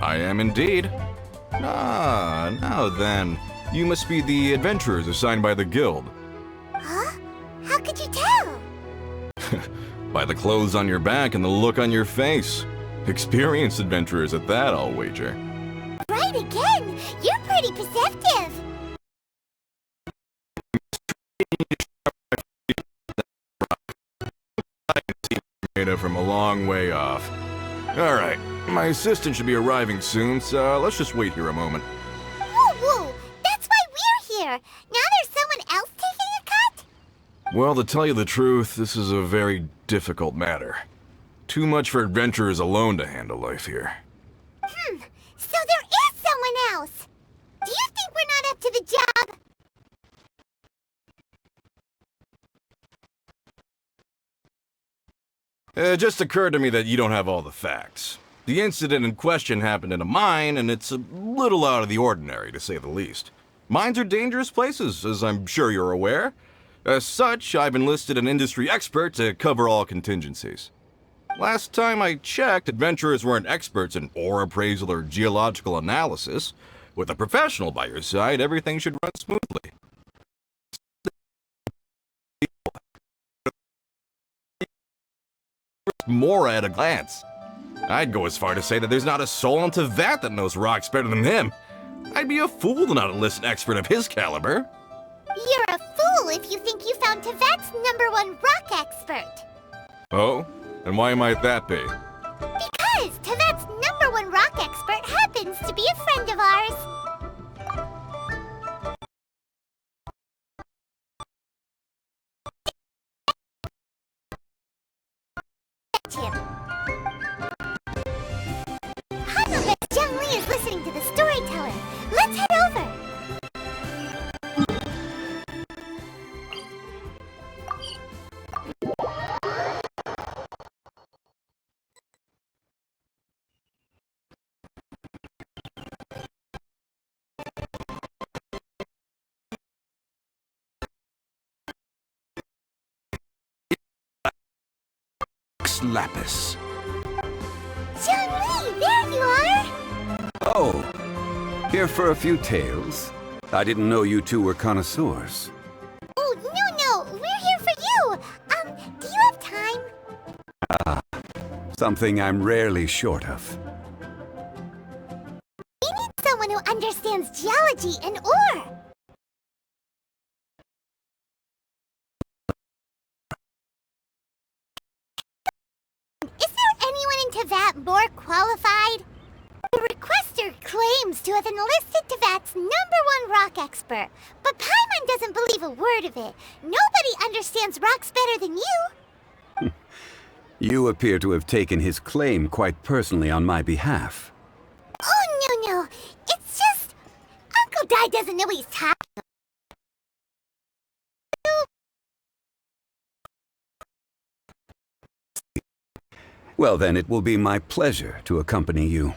I am indeed. Ah, now then. You must be the adventurers assigned by the guild. Huh? How could you tell? By the clothes on your back and the look on your face. Experienced adventurers at that, I'll wager. Right again! You're pretty perceptive! Data from a long way off. Alright, my assistant should be arriving soon, so let's just wait here a moment. Woo-woo! That's why we're here! Now there's someone else taking a cut? Well, to tell you the truth, this is a very difficult matter. Too much for adventurers alone to handle life here. So there is someone else! Do you think we're not up to the job? It just occurred to me that you don't have all the facts. The incident in question happened in a mine, and it's a little out of the ordinary, to say the least. Mines are dangerous places, as I'm sure you're aware. As such, I've enlisted an industry expert to cover all contingencies. Last time I checked, adventurers weren't experts in ore appraisal or geological analysis. With a professional by your side, everything should run smoothly. More at a glance. I'd go as far to say that there's not a soul on Teyvat that knows rocks better than him. I'd be a fool to not enlist an expert of his caliber. You're a fool if you think you found Teyvat's #1 rock expert. Oh? And why might that be? Because Teyvat's #1 rock expert happens to be a friend of ours. Him. I know that Zhongli is listening to the storyteller. Let's head over. Lapis. Zhongli, there you are! Oh, here for a few tales? I didn't know you two were connoisseurs. Oh, no, we're here for you! Do you have time? Something I'm rarely short of. We need someone who understands geology and ore. Teyvat more qualified? The requester claims to have enlisted Teyvat's #1 rock expert, but Paimon doesn't believe a word of it. Nobody understands rocks better than you. You appear to have taken his claim quite personally on my behalf. Oh, no. It's just... Uncle Dai doesn't know what he's talking about. Well, then it will be my pleasure to accompany you.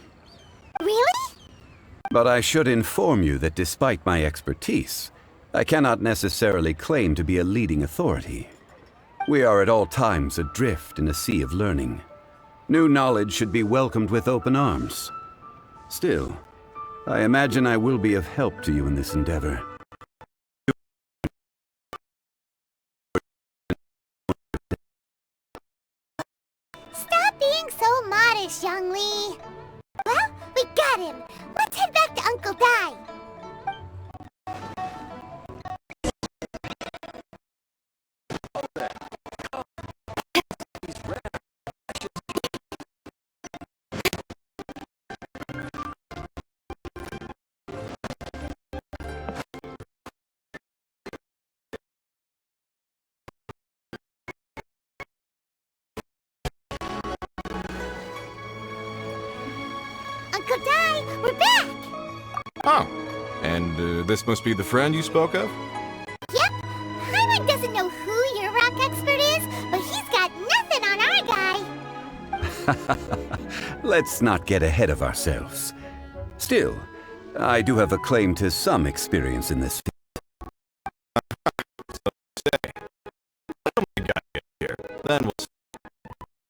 Really? But I should inform you that despite my expertise, I cannot necessarily claim to be a leading authority. We are at all times adrift in a sea of learning. New knowledge should be welcomed with open arms. Still, I imagine I will be of help to you in this endeavor. Stop being so modest, Zhongli. Well, we got him. Let's head back to Uncle Dai. Uncle Dai, we're back! Oh, and this must be the friend you spoke of? Yep. Paimon doesn't know who your rock expert is, but he's got nothing on our guy. Let's not get ahead of ourselves. Still, I do have a claim to some experience in this field. Then we'll see.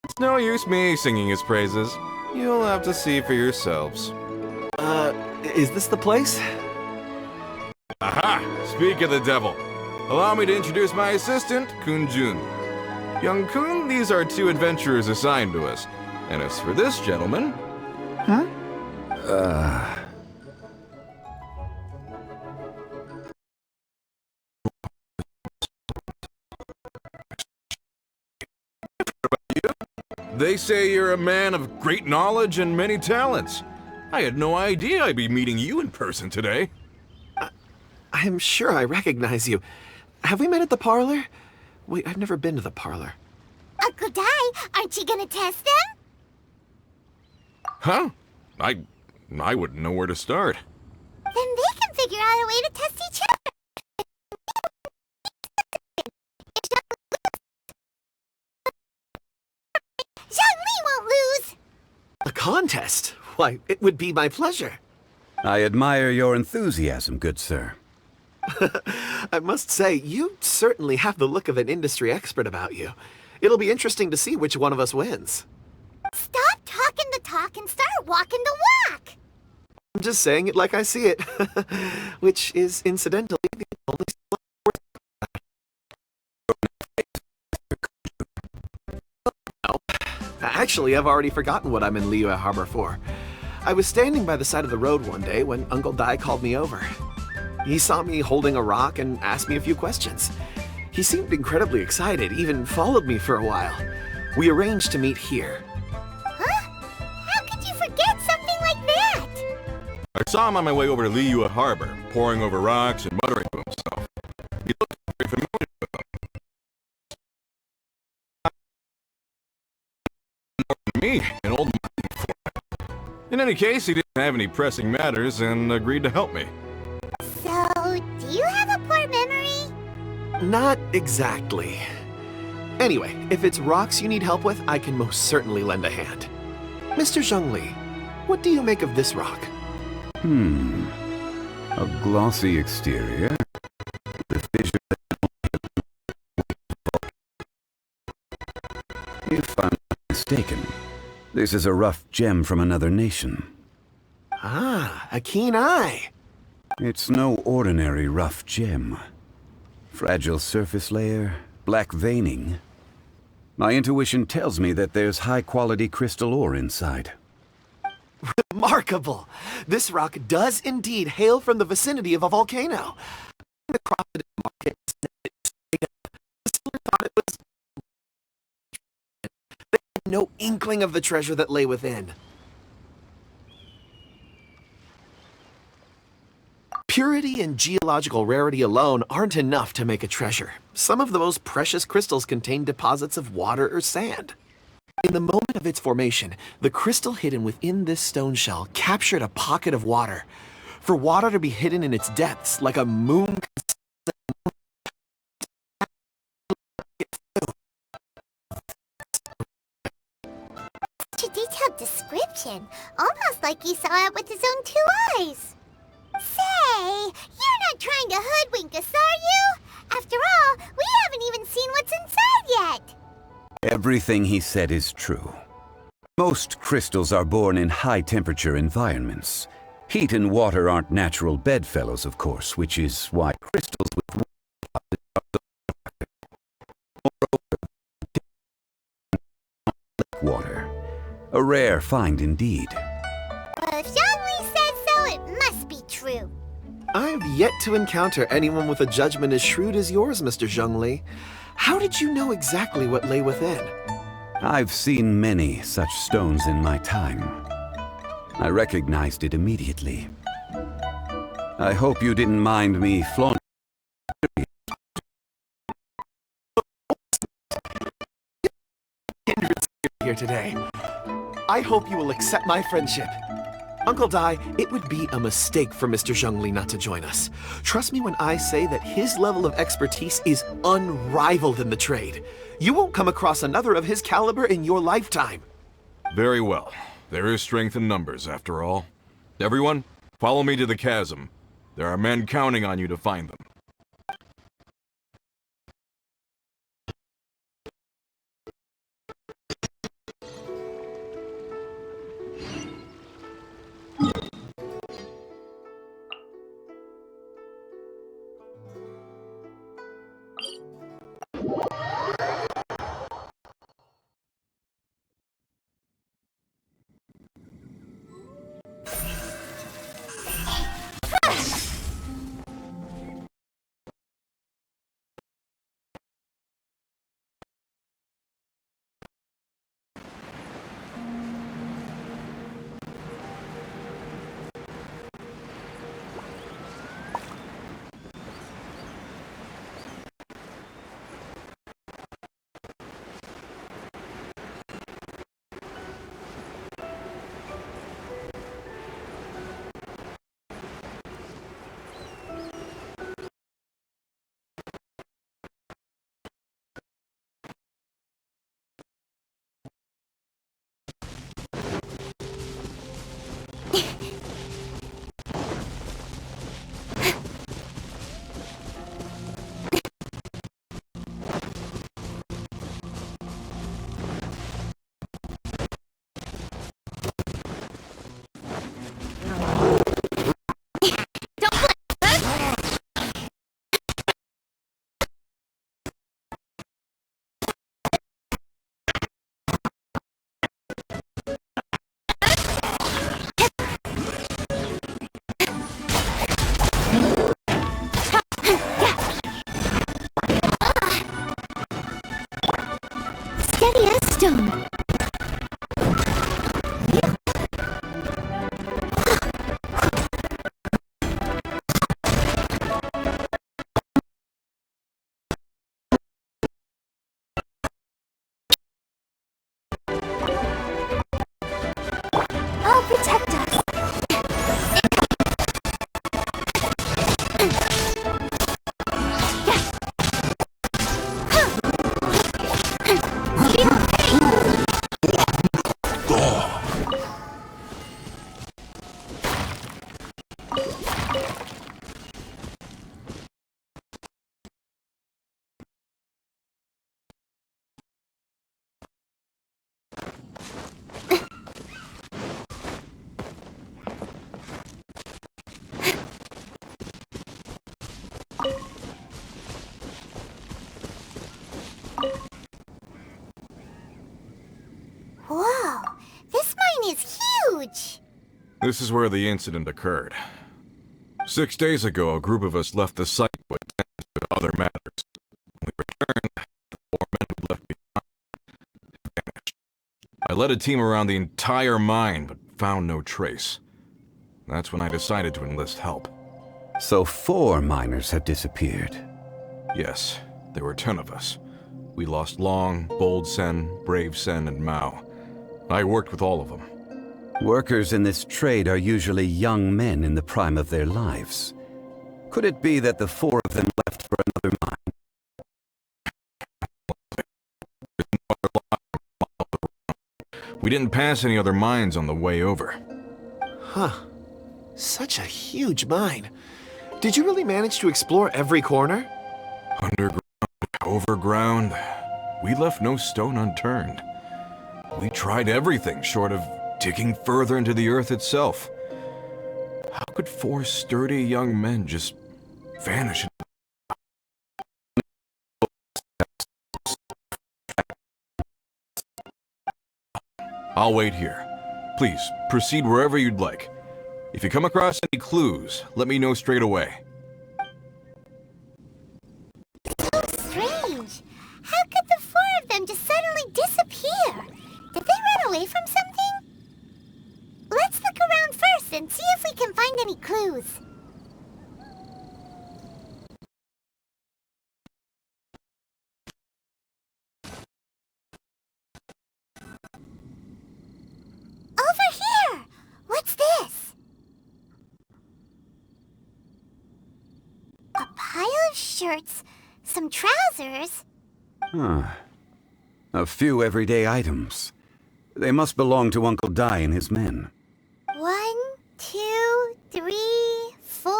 It's no use me singing his praises. You'll have to see for yourselves. Is this the place? Aha! Speak of the devil. Allow me to introduce my assistant, Kun Jun. Young Kun, these are two adventurers assigned to us. And as for this gentleman... They say you're a man of great knowledge and many talents. I had no idea I'd be meeting you in person today. I'm sure I recognize you. Have we met at the parlor? Wait, I've never been to the parlor. Uncle Dai, aren't you gonna test them? Huh? I wouldn't know where to start. Then they can figure out a way to test each other. Zhongli won't lose. A contest? Why, it would be my pleasure. I admire your enthusiasm, good sir. I must say, you certainly have the look of an industry expert about you. It'll be interesting to see which one of us wins. Stop talking the talk and start walking the walk. I'm just saying it like I see it. Which is, incidentally, the only... Actually, I've already forgotten what I'm in Liyue Harbor for. I was standing by the side of the road one day when Uncle Dai called me over. He saw me holding a rock and asked me a few questions. He seemed incredibly excited, even followed me for a while. We arranged to meet here. Huh? How could you forget something like that? I saw him on my way over to Liyue Harbor, poring over rocks and muttering to himself. He looked very familiar with them. Me, an old mining foreman. In any case, he didn't have any pressing matters and agreed to help me. So, do you have a poor memory? Not exactly. Anyway, if it's rocks you need help with, I can most certainly lend a hand. Mr. Zhongli, what do you make of this rock? A glossy exterior. The fissure. If I'm not mistaken, this is a rough gem from another nation. Ah, a keen eye. It's no ordinary rough gem. Fragile surface layer, black veining. My intuition tells me that there's high-quality crystal ore inside. Remarkable! This rock does indeed hail from the vicinity of a volcano. Across the market, the seller thought it was... They had no inkling of the treasure that lay within. Purity and geological rarity alone aren't enough to make a treasure. Some of the most precious crystals contain deposits of water or sand. In the moment of its formation, the crystal hidden within this stone shell captured a pocket of water. For water to be hidden in its depths, like a moon... Such a detailed description. Almost like he saw it with his own two eyes. Say, you're not trying to hoodwink us, are you? After all, we haven't even seen what's inside yet. Everything he said is true. Most crystals are born in high-temperature environments. Heat and water aren't natural bedfellows, of course, which is why crystals with water. A rare find indeed. Well, if Zhongli says so, it must be true. I've yet to encounter anyone with a judgment as shrewd as yours, Mr. Zhongli. How did you know exactly what lay within? I've seen many such stones in my time. I recognized it immediately. I hope you didn't mind me flaunting. Kindred spirit here today. I hope you will accept my friendship. Uncle Dai, it would be a mistake for Mr. Zhongli not to join us. Trust me when I say that his level of expertise is unrivaled in the trade. You won't come across another of his caliber in your lifetime. Very well. There is strength in numbers, after all. Everyone, follow me to the chasm. There are men counting on you to find them. This is where the incident occurred. 6 days ago, a group of us left the site to attend to other matters. When we returned, the 4 men we left behind vanished. I led a team around the entire mine, but found no trace. That's when I decided to enlist help. So 4 miners had disappeared. Yes, there were 10 of us. We lost Long, Bold Sen, Brave Sen, and Mao. I worked with all of them. Workers in this trade are usually young men in the prime of their lives. Could it be that the 4 of them left for another mine? We didn't pass any other mines on the way over. Huh. Such a huge mine. Did you really manage to explore every corner? Underground, overground, we left no stone unturned. We tried everything short of digging further into the earth itself. How could 4 sturdy young men just vanish? I'll wait here. Please, proceed wherever you'd like. If you come across any clues, let me know straight away. So strange. How could the 4 of them just suddenly disappear? Did they run away from something? Let's look around first and see if we can find any clues. Over here! What's this? A pile of shirts, some trousers. A few everyday items. They must belong to Uncle Dai and his men. 1, 2, 3, 4.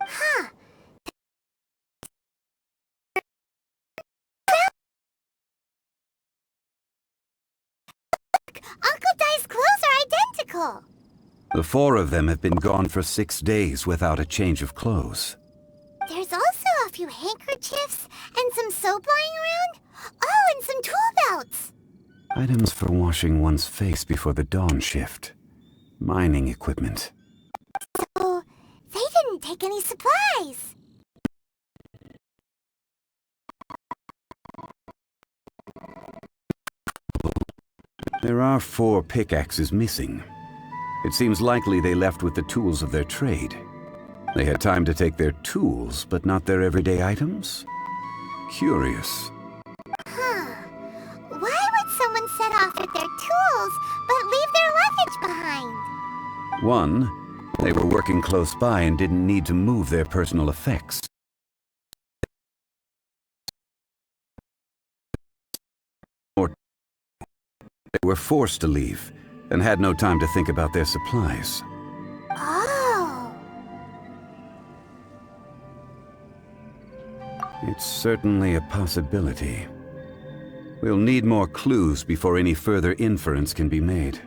Huh. Look, Uncle Dai's clothes are identical. The 4 of them have been gone for 6 days without a change of clothes. There's also a few handkerchiefs and some soap lying around. Oh, and some tool belts. Items for washing one's face before the dawn shift. Mining equipment. So, they didn't take any supplies. There are 4 pickaxes missing. It seems likely they left with the tools of their trade. They had time to take their tools, but not their everyday items? Curious. Huh. Why would someone set off with their tools, but leave their luggage behind? 1, they were working close by and didn't need to move their personal effects. Or they were forced to leave and had no time to think about their supplies. Oh. It's certainly a possibility. We'll need more clues before any further inference can be made.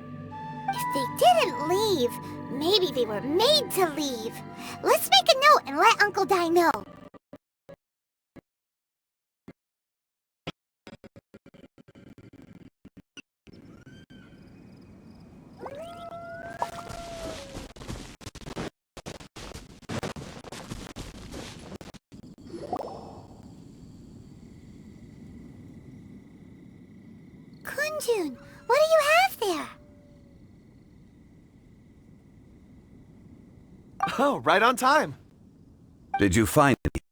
If they didn't leave, maybe they were made to leave. Let's make a note and let Uncle Dai know. Kunjun, what do you have there? Oh, right on time. Did you find anything?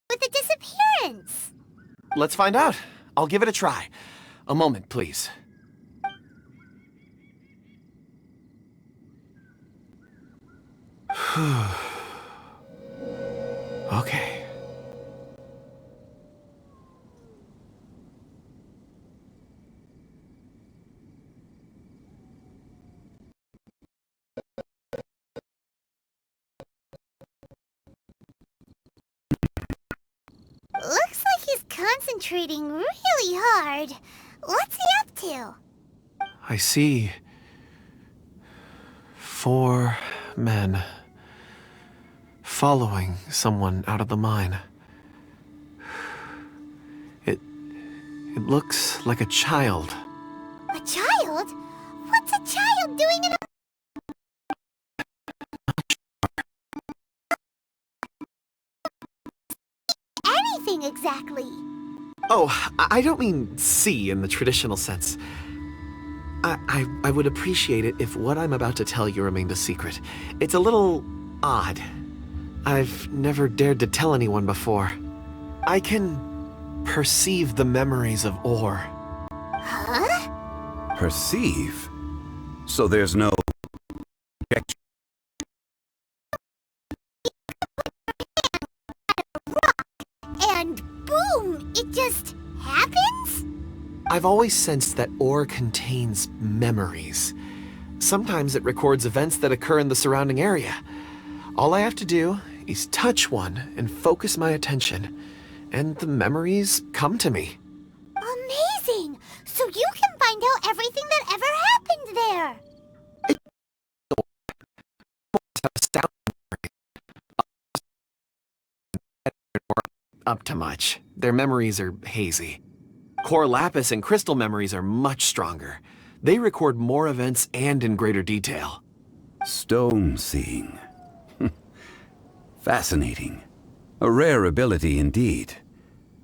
With the disappearance. Let's find out. I'll give it a try. A moment, please. Okay. Looks like he's concentrating really hard. What's he up to? I see 4 men following someone out of the mine. It looks like a child. A child? What's a child doing in a... anything exactly? Oh, I don't mean see in the traditional sense. I would appreciate it if what I'm about to tell you remained a secret. It's a little odd. I've never dared to tell anyone before. I can perceive the memories of Or. Huh? Perceive? So there's no... And boom, it just happens? I've always sensed that Or contains memories. Sometimes it records events that occur in the surrounding area. All I have to do is touch one and focus my attention, and the memories come to me. Amazing! So you can find out everything that ever happened there. Up to much. Their memories are hazy. Core lapis and crystal memories are much stronger. They record more events and in greater detail. Stone seeing. Fascinating. A rare ability indeed.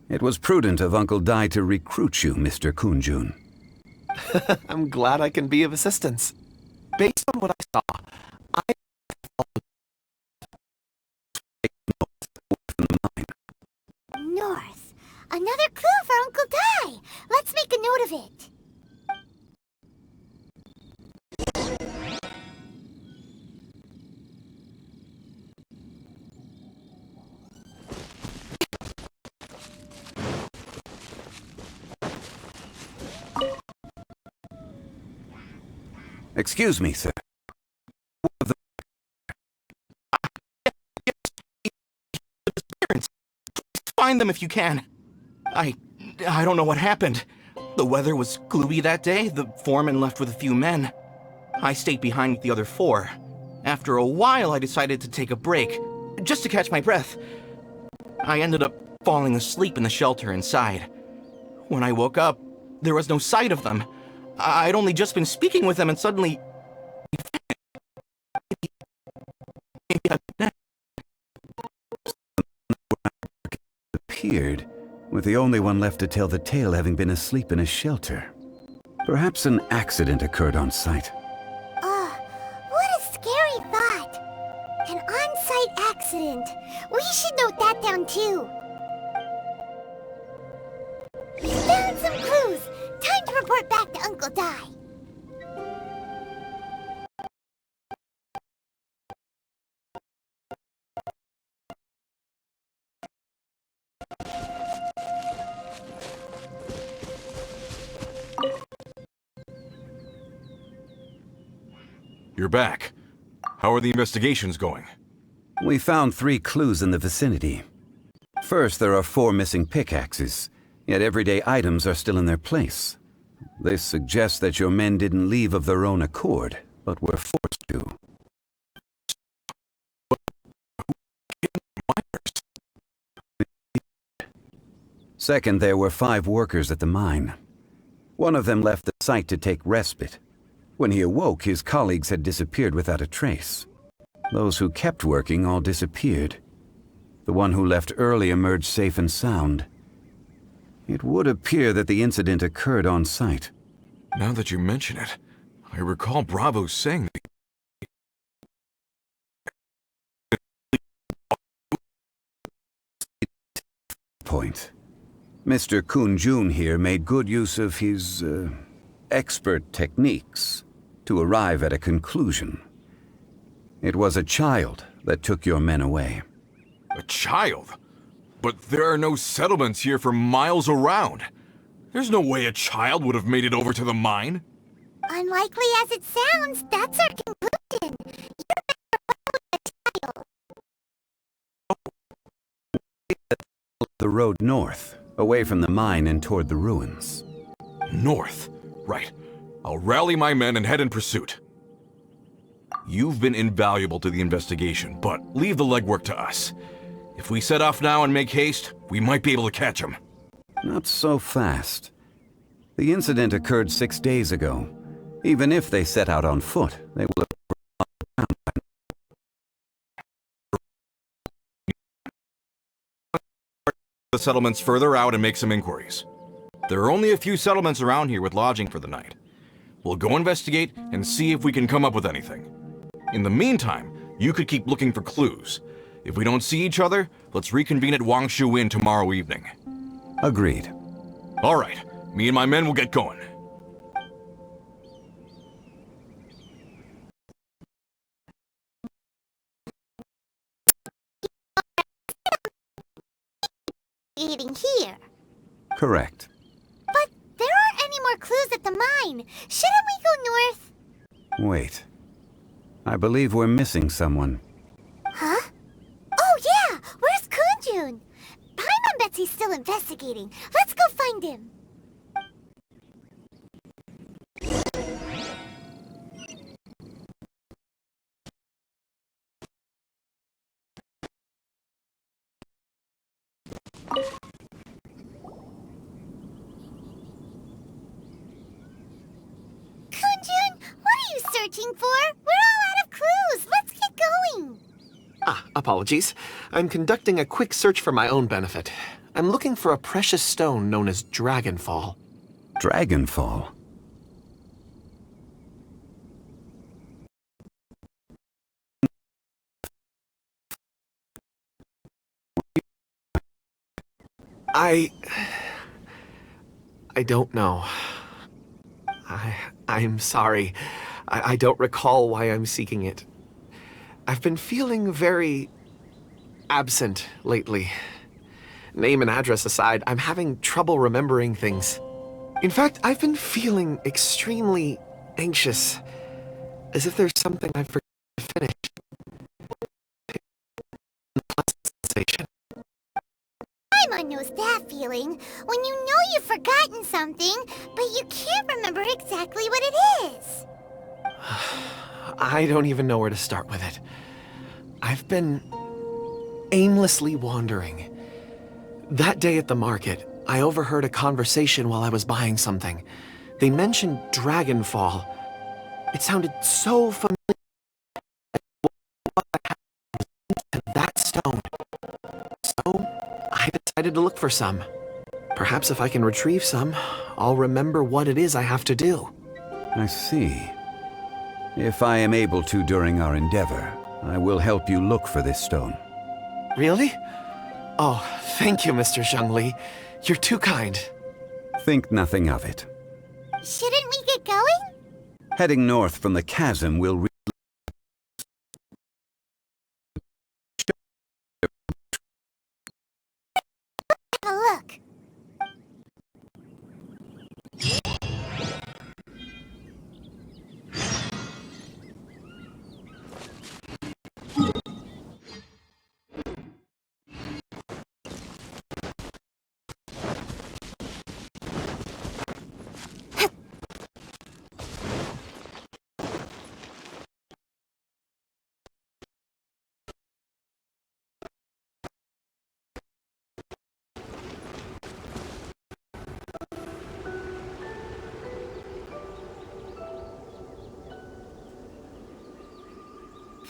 It was prudent of Uncle Dai to recruit you, Mr. Kunjun. I'm glad I can be of assistance. Based on what I saw, I North. Another clue for Uncle Dai. Let's make a note of it. Excuse me, sir. Find them if you can. I don't know what happened. The weather was gloomy that day. The foreman left with a few men. I stayed behind with the other 4. After a while, I decided to take a break, just to catch my breath. I ended up falling asleep in the shelter inside. When I woke up, there was no sight of them. I'd only just been speaking with them and suddenly... appeared, with the only one left to tell the tale having been asleep in a shelter. Perhaps an accident occurred on site. What a scary thought. An on-site accident. We should note that down too. We found some clues. Time to report back to Uncle Dai. You're back. How are the investigations going? We found 3 clues in the vicinity. First, there are 4 missing pickaxes, yet everyday items are still in their place. This suggests that your men didn't leave of their own accord, but were forced to. Second, there were 5 workers at the mine. One of them left the site to take respite. When he awoke, his colleagues had disappeared without a trace. Those who kept working all disappeared. The one who left early emerged safe and sound. It would appear that the incident occurred on site. Now that you mention it, I recall Bravo saying that... Point. Mr. Kunjun here made good use of his, expert techniques to arrive at a conclusion. It was a child that took your men away. A child? But there are no settlements here for miles around. There's no way a child would have made it over to the mine. Unlikely as it sounds, that's our conclusion. The road north, away from the mine and toward the ruins. North? Right. I'll rally my men and head in pursuit. You've been invaluable to the investigation, but leave the legwork to us. If we set off now and make haste, we might be able to catch him. Not so fast. The incident occurred 6 days ago. Even if they set out on foot, they will have the settlements further out and make some inquiries. There are only a few settlements around here with lodging for the night. We'll go investigate and see if we can come up with anything. In the meantime, you could keep looking for clues. If we don't see each other, let's reconvene at Wangshu Inn tomorrow evening. Agreed. All right, me and my men will get going. Eating here. Correct. But there aren't any more clues at the mine. Shouldn't we go north? Wait. I believe we're missing someone. Huh? Oh yeah! Where's Kunjun? Paimon bets he's still investigating. Let's go find him. Kunjun, what are you searching for? We're all out of clues. Let's get going. Apologies. I'm conducting a quick search for my own benefit. I'm looking for a precious stone known as Dragonfall. Dragonfall? I don't know. I'm sorry. I don't recall why I'm seeking it. I've been feeling very absent lately. Name and address aside, I'm having trouble remembering things. In fact, I've been feeling extremely anxious, as if there's something I've forgotten to finish. Sensation. Paimon knows that feeling. When you know you've forgotten something, but you can't remember exactly what it is. I don't even know where to start with it. I've been aimlessly wandering. That day at the market, I overheard a conversation while I was buying something. They mentioned Dragonfall. It sounded so familiar to that stone. So, I decided to look for some. Perhaps if I can retrieve some, I'll remember what it is I have to do. I see. If I am able to during our endeavor, I will help you look for this stone. Really? Oh, thank you, Mr. Zhongli. You're too kind. Think nothing of it. Shouldn't we get going? Heading north from the chasm will Have a look.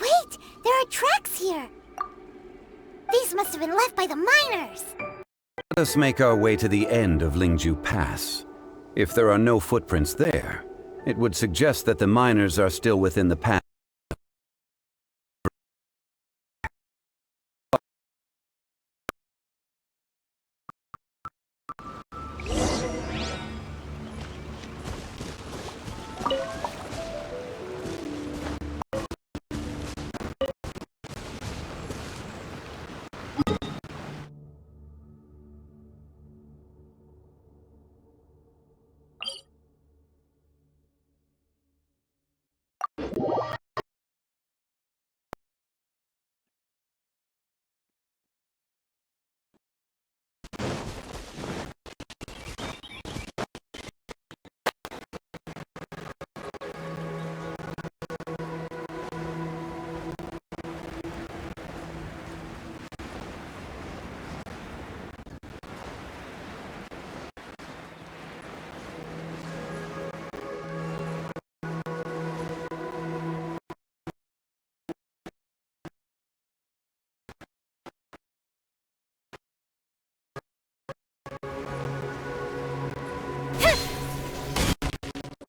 Wait, there are tracks here. These must have been left by the miners. let us make our way to the end of Lingju Pass. If there are no footprints there, it would suggest that the miners are still within the pass.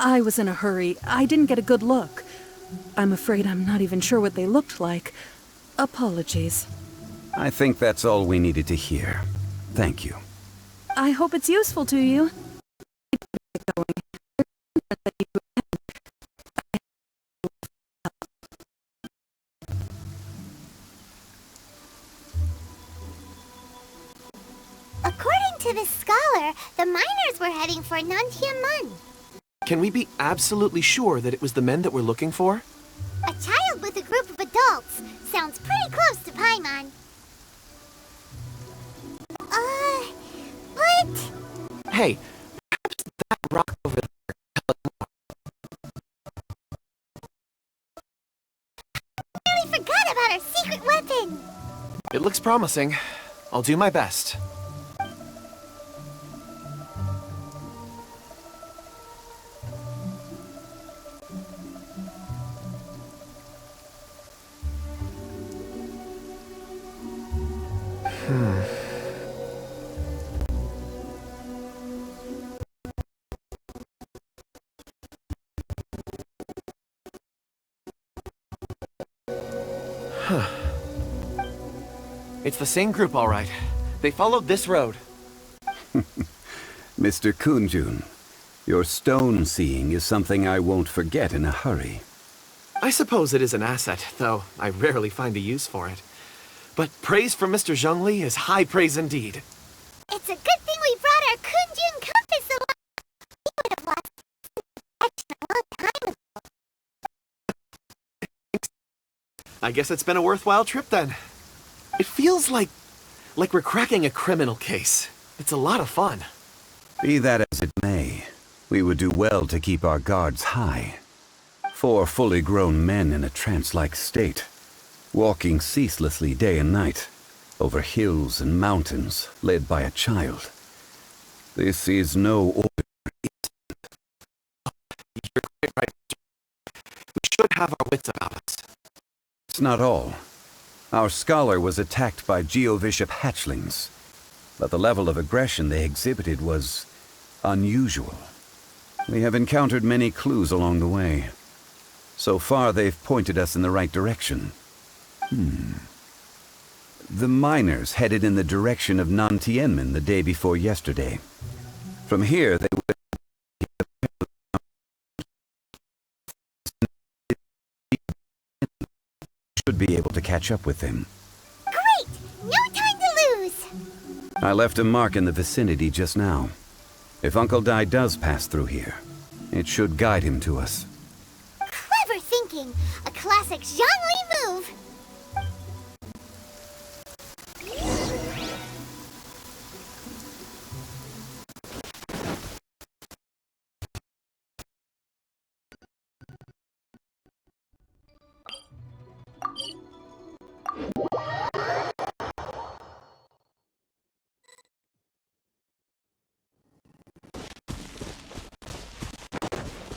I was in a hurry. I didn't get a good look. I'm afraid I'm not even sure what they looked like. Apologies. I think that's all we needed to hear. Thank you. I hope it's useful to you. According to this scholar, the miners were heading for Nantiamun. Can we be absolutely sure that it was the men that we're looking for? A child with a group of adults. Sounds pretty close to Paimon. But... Hey, perhaps that rock over there. I really forgot about our secret weapon. It looks promising. I'll do my best. It's the same group, all right. They followed this road. Mr. Kunjun, your stone seeing is something I won't forget in a hurry. I suppose it is an asset, though I rarely find a use for it. But praise from Mr. Zhongli is high praise indeed. It's a good thing we brought our Kunjun compass along. We would have lost direction a long time ago. I guess it's been a worthwhile trip then. It feels like we're cracking a criminal case. It's a lot of fun. Be that as it may, we would do well to keep our guards high. 4 fully grown men in a trance-like state, walking ceaselessly day and night, over hills and mountains, led by a child. This is no ordinary incident. You're quite right. We should have our wits about us. It's not all. Our scholar was attacked by Geovishap hatchlings, but the level of aggression they exhibited was unusual. We have encountered many clues along the way. So far, they've pointed us in the right direction. The miners headed in the direction of Nantianmen the day before yesterday. From here, they would should be able to catch up with them. Great! No time to lose! I left a mark in the vicinity just now. If Uncle Dai does pass through here, it should guide him to us. Clever thinking! A classic Zhongli move!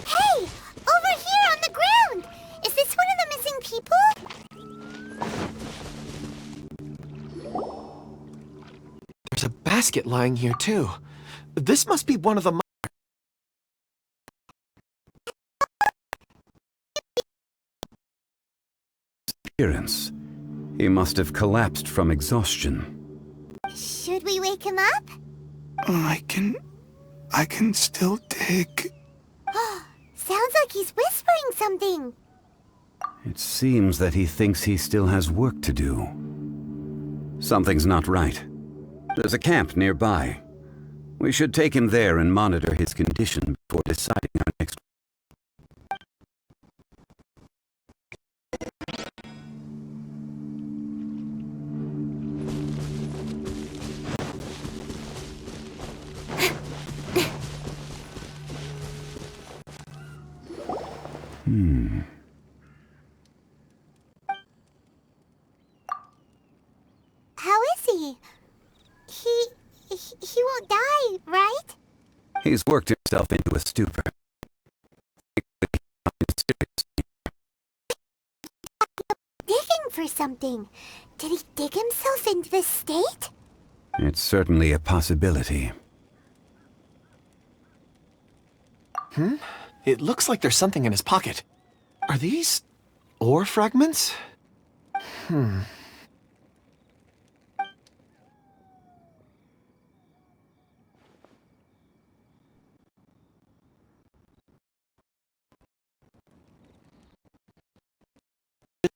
Hey! Over here on the ground! Is this one of the missing people? There's a basket lying here, too. This must be one of the... Appearance. He must have collapsed from exhaustion. Should we wake him up? I can still dig. Sounds like he's whispering something. It seems that he thinks he still has work to do. Something's not right. There's a camp nearby. We should take him there and monitor his condition before deciding our next. How is he? He won't die, right? He's worked himself into a stupor. Digging for something. Did he dig himself into this state? It's certainly a possibility. It looks like there's something in his pocket. Are these ore fragments?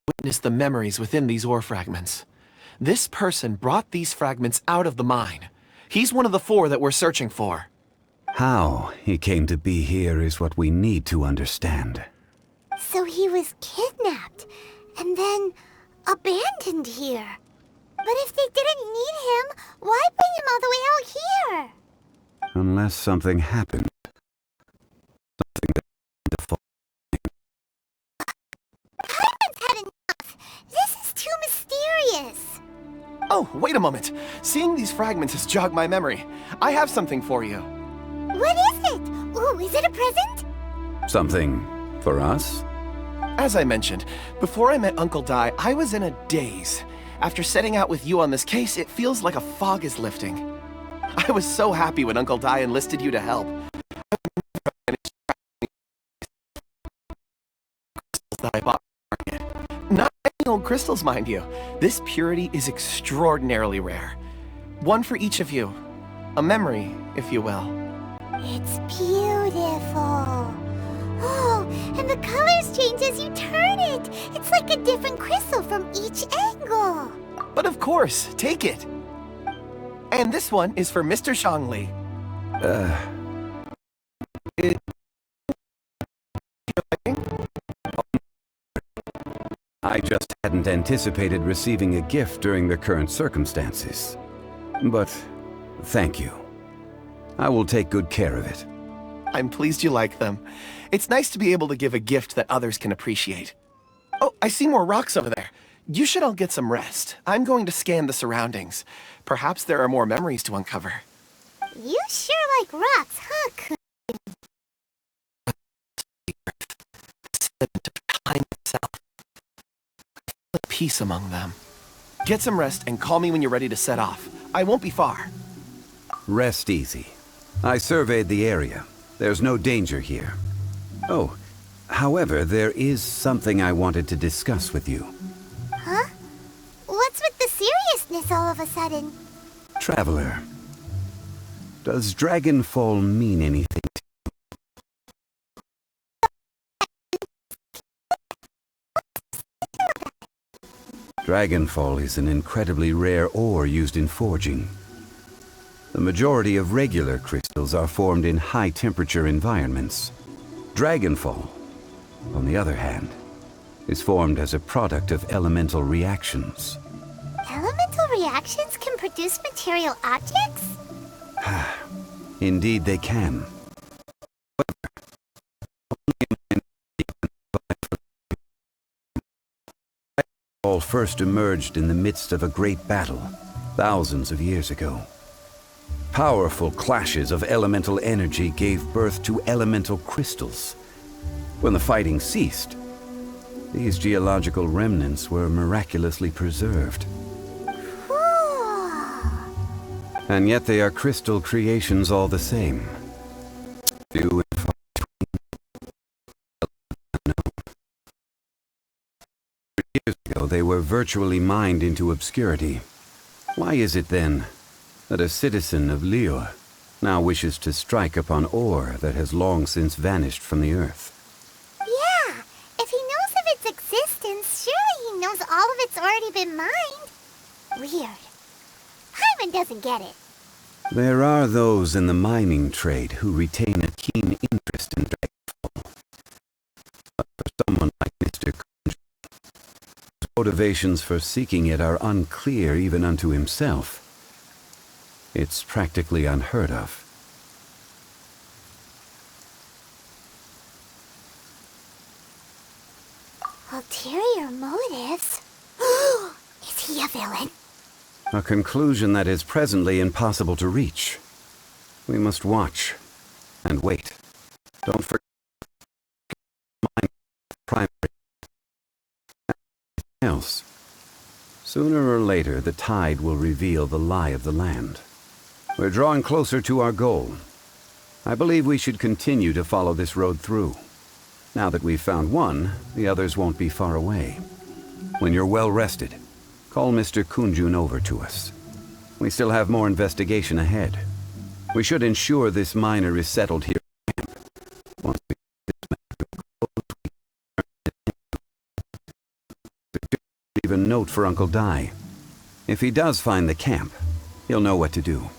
Witness the memories within these ore fragments. This person brought these fragments out of the mine. He's one of the 4 that we're searching for. How he came to be here is what we need to understand. So he was kidnapped and then abandoned here. But if they didn't need him, why bring him all the way out here? Unless something happened. Something that default. Paimon's had enough. This is too mysterious. Oh, wait a moment. Seeing these fragments has jogged my memory. I have something for you. What is it? Ooh, is it a present? Something for us? As I mentioned, before I met Uncle Dai, I was in a daze. After setting out with you on this case, it feels like a fog is lifting. I was so happy when Uncle Dai enlisted you to help. That I bought. Not any old crystals, mind you. This purity is extraordinarily rare. One for each of you. A memory, if you will. It's beautiful. Oh, and the colors change as you turn it. It's like a different crystal from each angle. But of course, take it. And this one is for Mr. Zhongli. I just hadn't anticipated receiving a gift during the current circumstances. But thank you. I will take good care of it. I'm pleased you like them. It's nice to be able to give a gift that others can appreciate. Oh, I see more rocks over there. You should all get some rest. I'm going to scan the surroundings. Perhaps there are more memories to uncover. You sure like rocks, huh, Kun? Time itself. Peace among them. Get some rest and call me when you're ready to set off. I won't be far. Rest easy. I surveyed the area. There's no danger here. Oh, however, there is something I wanted to discuss with you. Huh? What's with the seriousness all of a sudden? Traveler, does Dragonfall mean anything to you? Dragonfall is an incredibly rare ore used in forging. The majority of regular crystals are formed in high-temperature environments. Dragonfall, on the other hand, is formed as a product of elemental reactions. Elemental reactions can produce material objects? Indeed they can. Dragonfall first emerged in the midst of a great battle, thousands of years ago. Powerful clashes of elemental energy gave birth to elemental crystals. When the fighting ceased, these geological remnants were miraculously preserved. And yet they are crystal creations all the same. Few and far between. Years ago, they were virtually mined into obscurity. Why is it then that a citizen of Liyue now wishes to strike upon ore that has long since vanished from the earth? Yeah, if he knows of its existence, surely he knows all of it's already been mined. Weird. Paimon doesn't get it. There are those in the mining trade who retain a keen interest in Dragonfall. But for someone like Mr. Kunj, his motivations for seeking it are unclear even unto himself. It's practically unheard of. Ulterior motives? Is he a villain? A conclusion that is presently impossible to reach. We must watch and wait. Don't forget primary else. Sooner or later, the tide will reveal the lie of the land. We're drawing closer to our goal. I believe we should continue to follow this road through. Now that we've found one, the others won't be far away. When you're well rested, call Mr. Kunjun over to us. We still have more investigation ahead. We should ensure this miner is settled here. Once we leave a note for Uncle Dai. If he does find the camp, he'll know what to do.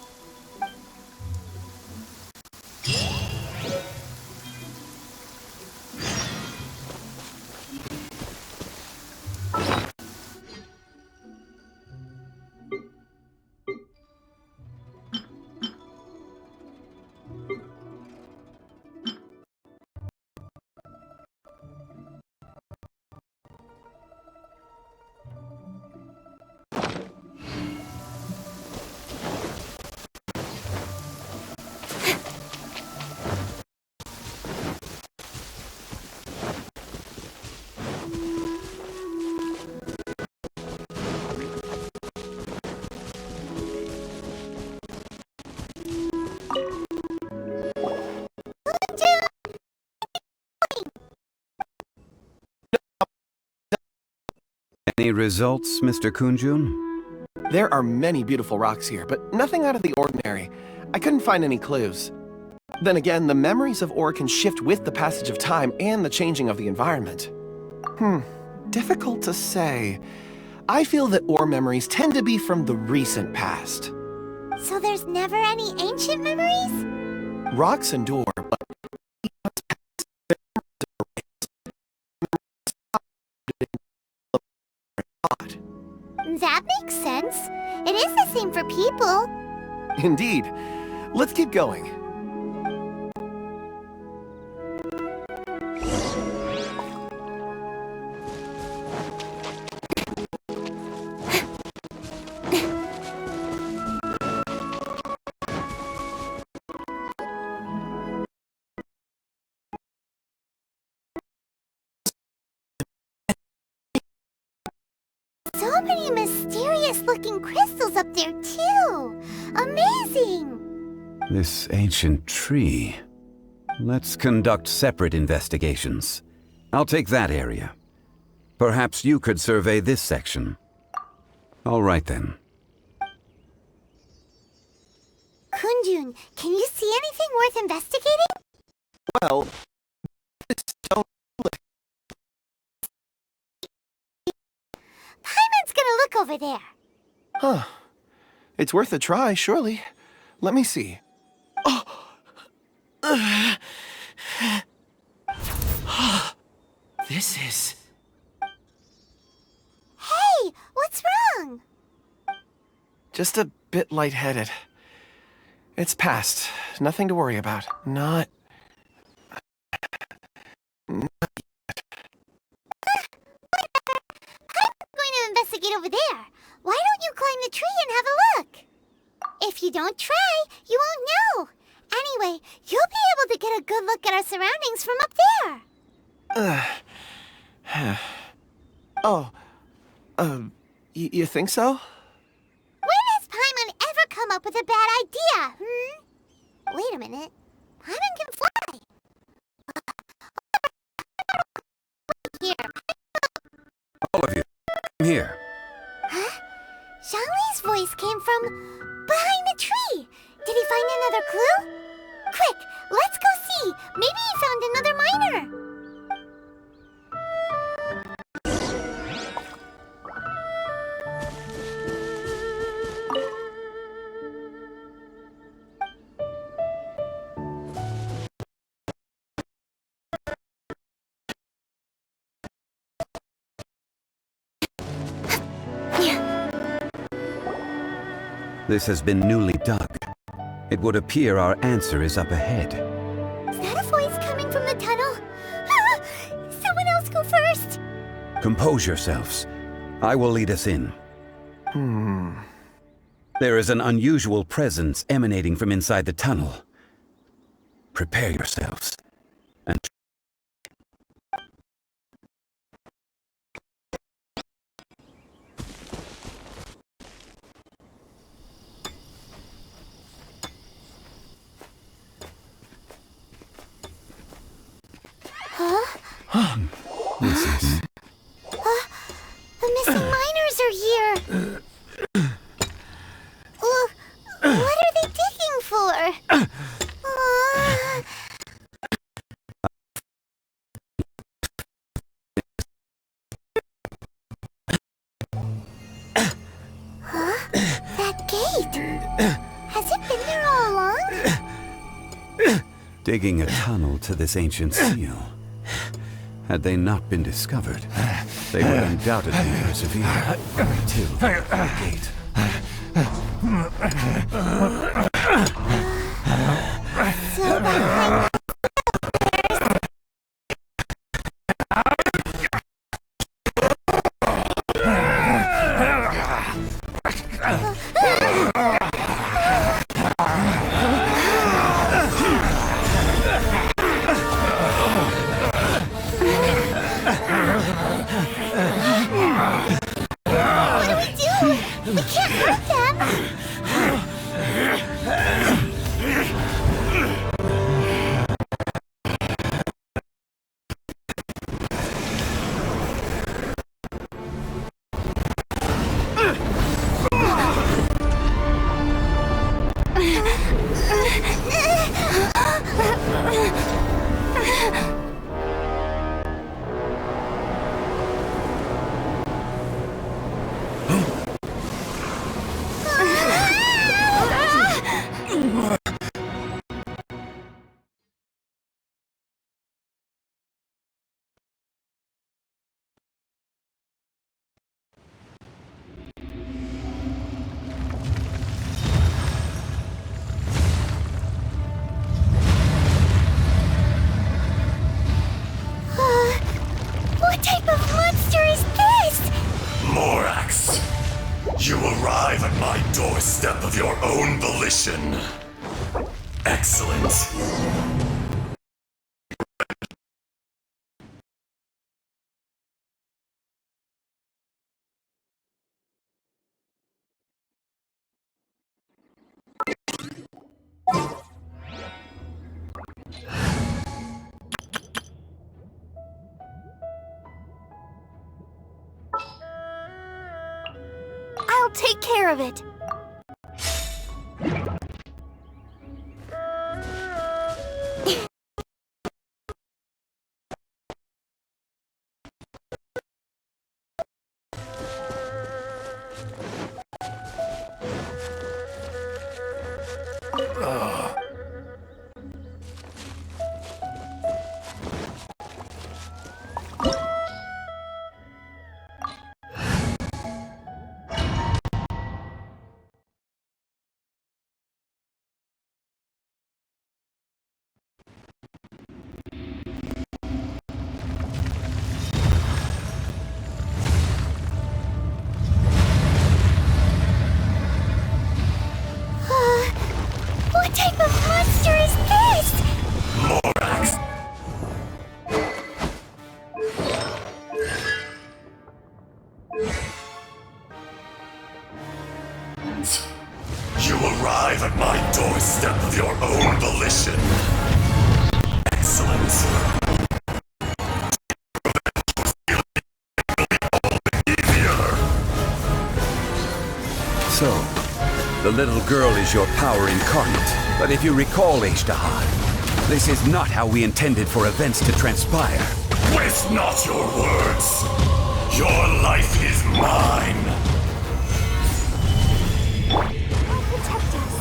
Any results, Mr. Kunjun? There are many beautiful rocks here, but nothing out of the ordinary. I couldn't find any clues. Then again, the memories of ore can shift with the passage of time and the changing of the environment. Difficult to say. I feel that ore memories tend to be from the recent past. So there's never any ancient memories? Rocks endure, but that makes sense. It is the same for people. Indeed. Let's keep going. So many mysterious-looking crystals up there, too. Amazing! This ancient tree. Let's conduct separate investigations. I'll take that area. Perhaps you could survey this section. All right, then. Kunjun, can you see anything worth investigating? Well, this stone. Paimon's gonna look over there. Huh. It's worth a try, surely. Let me see. This is... Hey, what's wrong? just a bit lightheaded. It's past. Nothing to worry about. Not... I'm going to investigate over there. Why don't you climb the tree and have a look? If you don't try, you won't know. Anyway, you'll be able to get a good look at our surroundings from up there. You think so? When has Paimon ever come up with a bad idea, Wait a minute. Paimon can fly. Here. All of you, come here. Huh? Zhongli's voice came from behind the tree. Did he find another clue? Quick, let's go see. Maybe he found another miner. This has been newly dug. It would appear our answer is up ahead. Is that a voice coming from the tunnel? Ah! Someone else go first. Compose yourselves. I will lead us in. There is an unusual presence emanating from inside the tunnel. Prepare yourselves. And This is... The missing miners are here. What are they digging for? That gate. Has it been there all along? digging a tunnel to this ancient seal. Had they not been discovered, they would undoubtedly persevere till the gate. So behind what type of monster is this? Morax, you arrive at my doorstep of your own volition. Excellent. I'll take care of it. What type of monster is this? Morax. You arrive at my doorstep of your own volition. Excellent. So, the little girl is your power incarnate. But if you recall, Azhdaha, this is not how we intended for events to transpire. Waste not your words. Your life is mine. Protect us.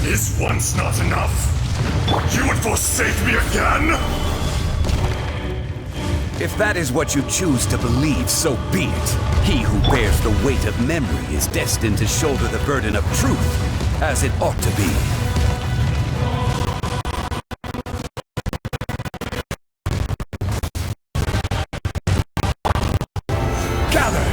Is once not enough? You would forsake me again? If that is what you choose to believe, so be it. He who bears the weight of memory is destined to shoulder the burden of truth, as it ought to be. Gather!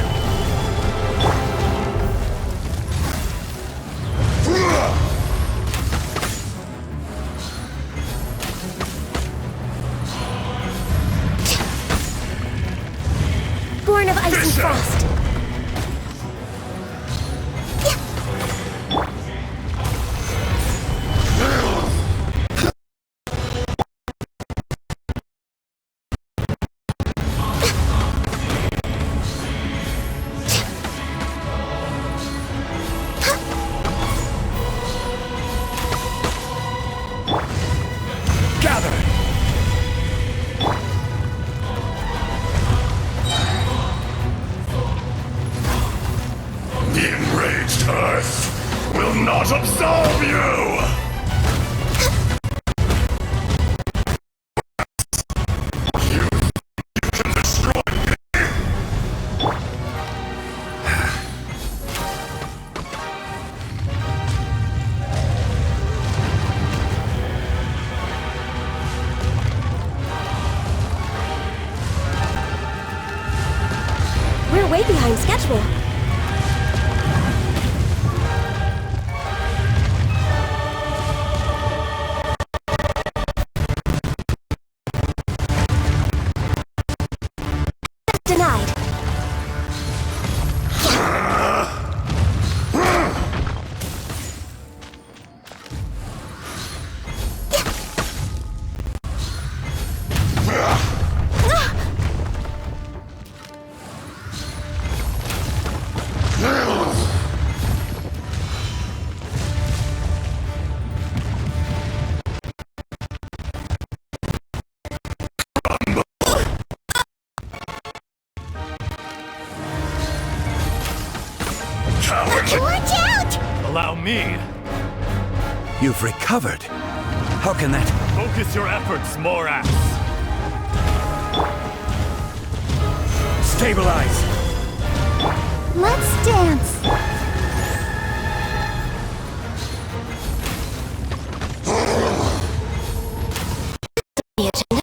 Earth will not absolve you! You can destroy me! We're way behind schedule. Denied. Watch out! Allow me! You've recovered. How can that... Focus your efforts, Morax! Stabilize! Let's dance. The agenda.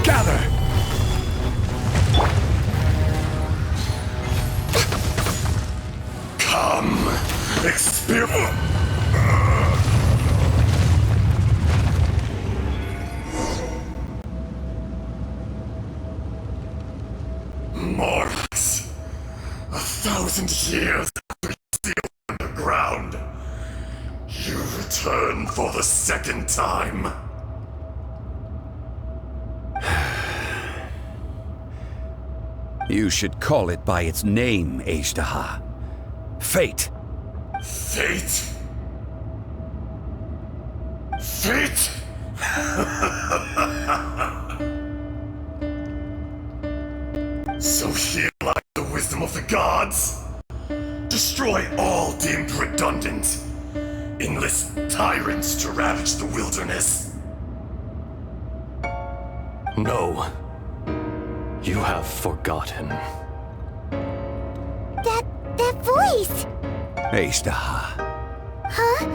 Gather! Come, experience. Morax, 1,000 years after you sealed underground, you return for the second time. You should call it by its name, Azhdaha. Fate. Fate? Fate? So here lies the wisdom of the gods. Destroy all deemed redundant. Enlist tyrants to ravage the wilderness. No. You have forgotten. That voice! Azhdaha. Huh?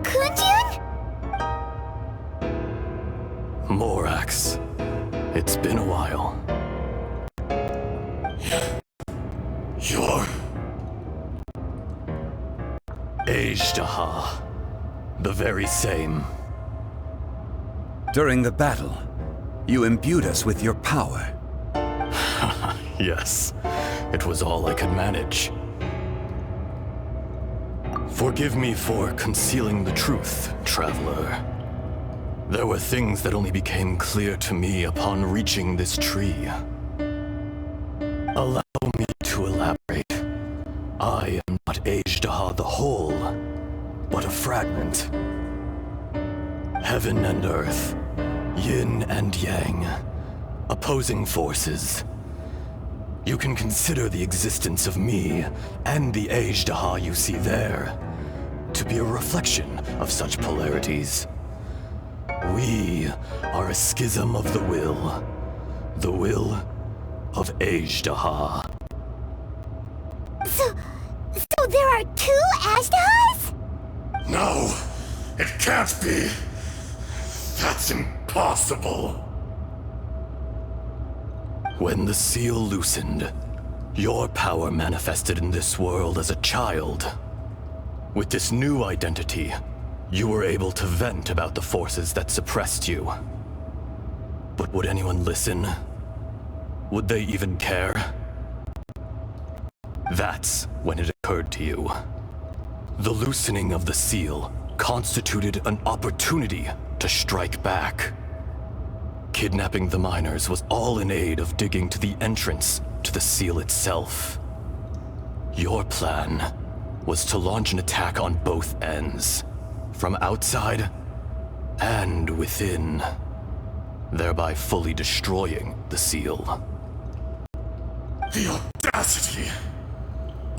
Kunjun? Morax. It's been a while. You're... Azhdaha. The very same. During the battle, you imbued us with your power. Yes, it was all I could manage. Forgive me for concealing the truth, traveler. There were things that only became clear to me upon reaching this tree. Allow me to elaborate. I am not Azhdaha the whole, but a fragment. Heaven and earth, yin and yang, opposing forces. You can consider the existence of me and the Azhdaha you see there to be a reflection of such polarities. We are a schism of the will of Azhdaha. So there are two Azhdahas? No! It can't be! That's impossible! When the seal loosened, your power manifested in this world as a child. With this new identity, you were able to vent about the forces that suppressed you. But would anyone listen? Would they even care? That's when it occurred to you. The loosening of the seal constituted an opportunity to strike back. Kidnapping the miners was all in aid of digging to the entrance to the seal itself. Your plan was to launch an attack on both ends, from outside and within, thereby fully destroying the seal. The audacity!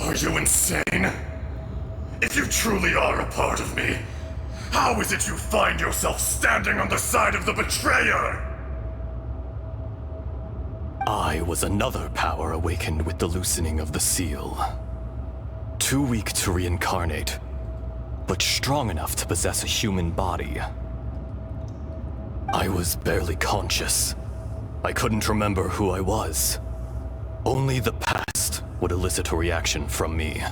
Are you insane? If you truly are a part of me, how is it you find yourself standing on the side of the betrayer? I was another power awakened with the loosening of the seal. Too weak to reincarnate, but strong enough to possess a human body. I was barely conscious. I couldn't remember who I was. Only the past would elicit a reaction from me.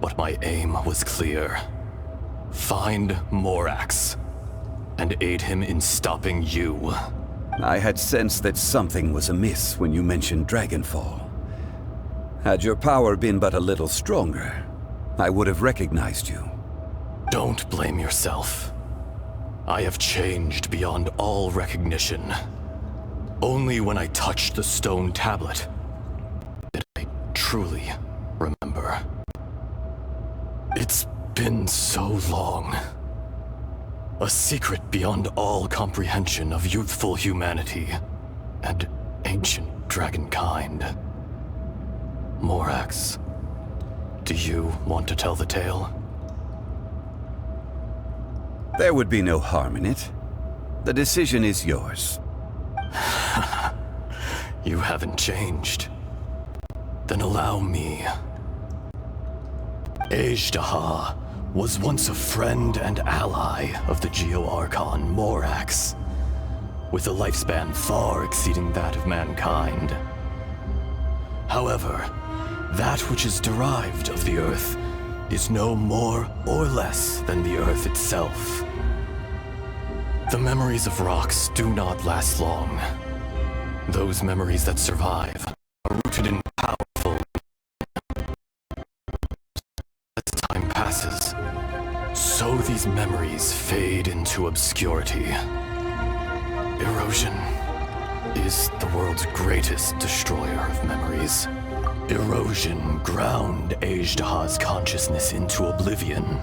But my aim was clear. Find Morax, and aid him in stopping you. I had sensed that something was amiss when you mentioned Dragonfall. Had your power been but a little stronger, I would have recognized you. Don't blame yourself. I have changed beyond all recognition. Only when I touched the stone tablet did I truly remember. It's been so long. A secret beyond all comprehension of youthful humanity and ancient dragonkind. Morax, do you want to tell the tale? There would be no harm in it. The decision is yours. You haven't changed. Then allow me. Azhdaha was once a friend and ally of the Geo-Archon Morax, with a lifespan far exceeding that of mankind. However, that which is derived of the Earth is no more or less than the Earth itself. The memories of rocks do not last long. Those memories that survive are rooted in powerful. As time passes, so these memories fade into obscurity. Erosion is the world's greatest destroyer of memories. Erosion ground Azhdaha's consciousness into oblivion.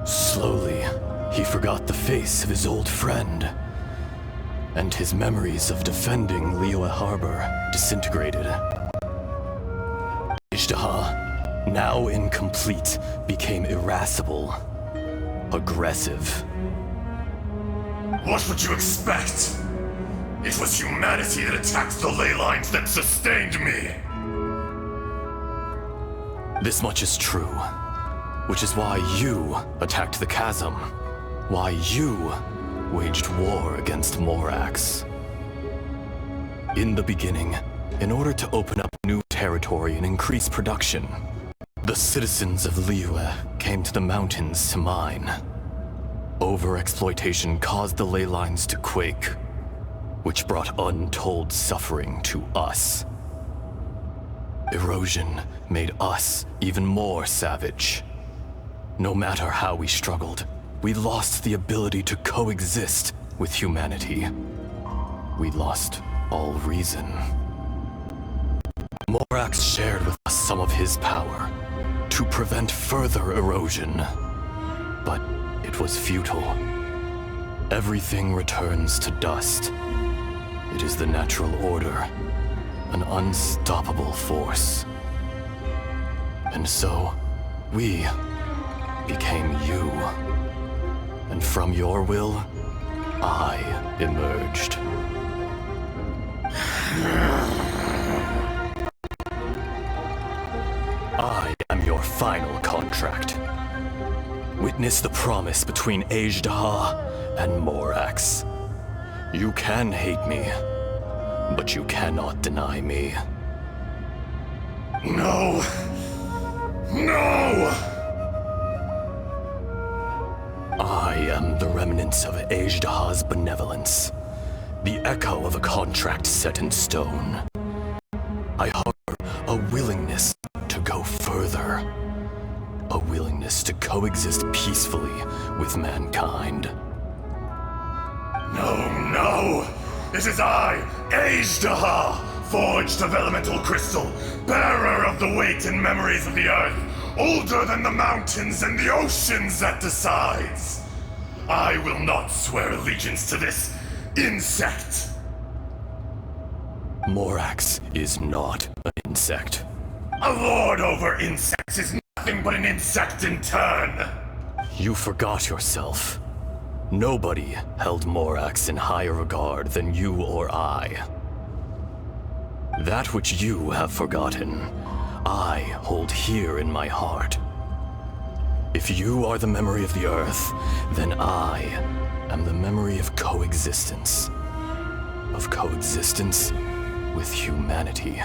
Slowly, he forgot the face of his old friend, and his memories of defending Liyue Harbor disintegrated. Azhdaha, now incomplete, became irascible, aggressive. What would you expect? It was humanity that attacked the ley lines that sustained me. This much is true, which is why you attacked the chasm, why you waged war against Morax. In the beginning, in order to open up new territory and increase production, the citizens of Liyue came to the mountains to mine. Overexploitation caused the ley lines to quake, which brought untold suffering to us. Erosion made us even more savage. No matter how we struggled, we lost the ability to coexist with humanity. We lost all reason. Morax shared with us some of his power to prevent further erosion, but it was futile. Everything returns to dust. It is the natural order, an unstoppable force. And so, we became you. And from your will, I emerged. I am your final contract. Witness the promise between Azhdaha and Morax. You can hate me, but you cannot deny me. No! No! I am the remnants of Azhdaha's benevolence, the echo of a contract set in stone. I harbor a willingness to go further, a willingness to coexist peacefully with mankind. No! It is I, Azhdaha, forged of elemental crystal, bearer of the weight and memories of the earth, older than the mountains and the oceans that decides. I will not swear allegiance to this insect. Morax is not an insect. A lord over insects is nothing but an insect in turn. You forgot yourself. Nobody held Morax in higher regard than you or I. That which you have forgotten, I hold here in my heart. If you are the memory of the Earth, then I am the memory of coexistence. Of coexistence with humanity.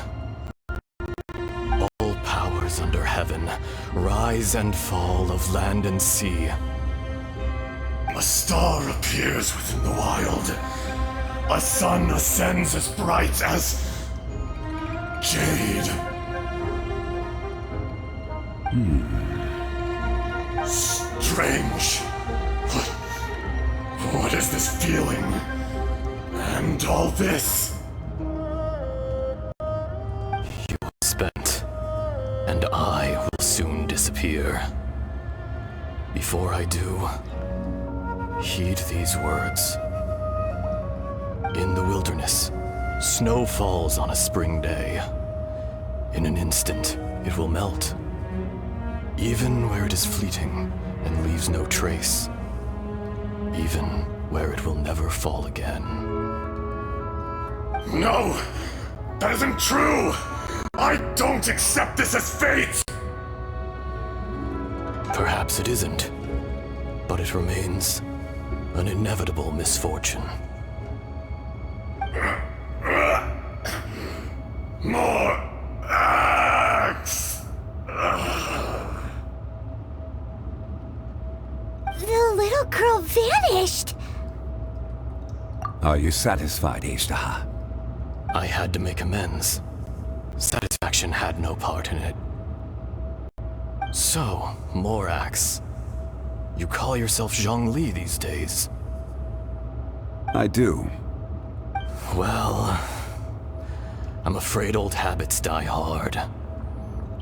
All powers under heaven, rise and fall of land and sea. A star appears within the wild. A sun ascends as bright as jade. Strange. What is this feeling? And all this? You are spent, and I will soon disappear. Before I do, heed these words. In the wilderness, snow falls on a spring day. In an instant, it will melt. Even where it is fleeting and leaves no trace. Even where it will never fall again. No! That isn't true! I don't accept this as fate! Perhaps it isn't, but it remains an inevitable misfortune. More axe! The little girl vanished! Are you satisfied, Azhdaha? I had to make amends. Satisfaction had no part in it. So, Morax, you call yourself Zhongli these days? I do. Well, I'm afraid old habits die hard.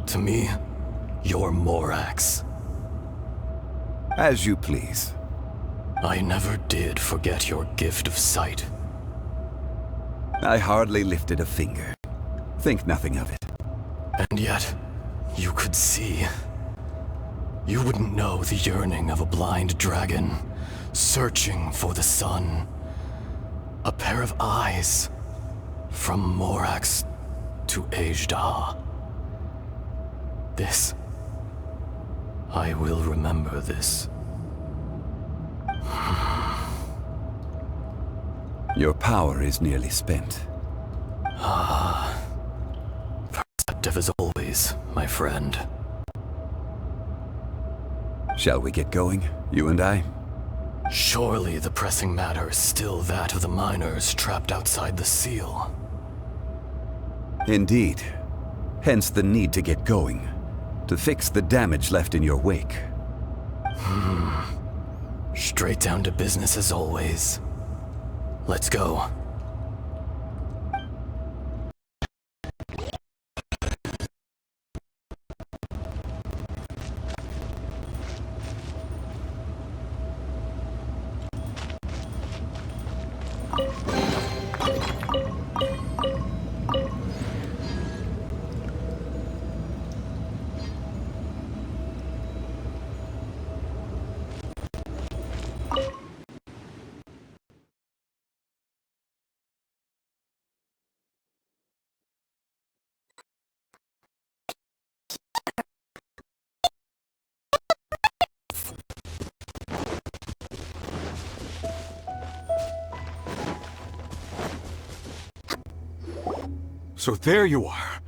To me, you're Morax. As you please. I never did forget your gift of sight. I hardly lifted a finger. Think nothing of it. And yet, you could see. You wouldn't know the yearning of a blind dragon, searching for the sun. A pair of eyes, from Morax to Azhdaha. This. I will remember this. Your power is nearly spent. Perceptive as always, my friend. Shall we get going, you and I? Surely the pressing matter is still that of the miners trapped outside the seal. Indeed. Hence the need to get going. To fix the damage left in your wake. Straight down to business as always. Let's go. So there you are.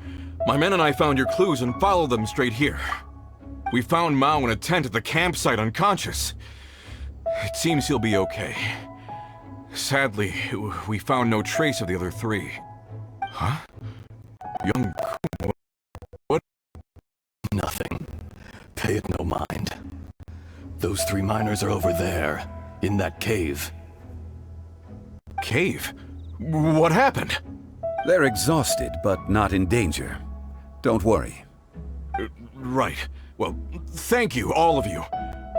My men and I found your clues and followed them straight here. We found Mao in a tent at the campsite unconscious. It seems he'll be okay. Sadly, we found no trace of the other three. Huh? Young... What? Nothing. Pay it no mind. Those three miners are over there, in that cave. Cave? What happened? They're exhausted, but not in danger. Don't worry. Right. Well, thank you, all of you.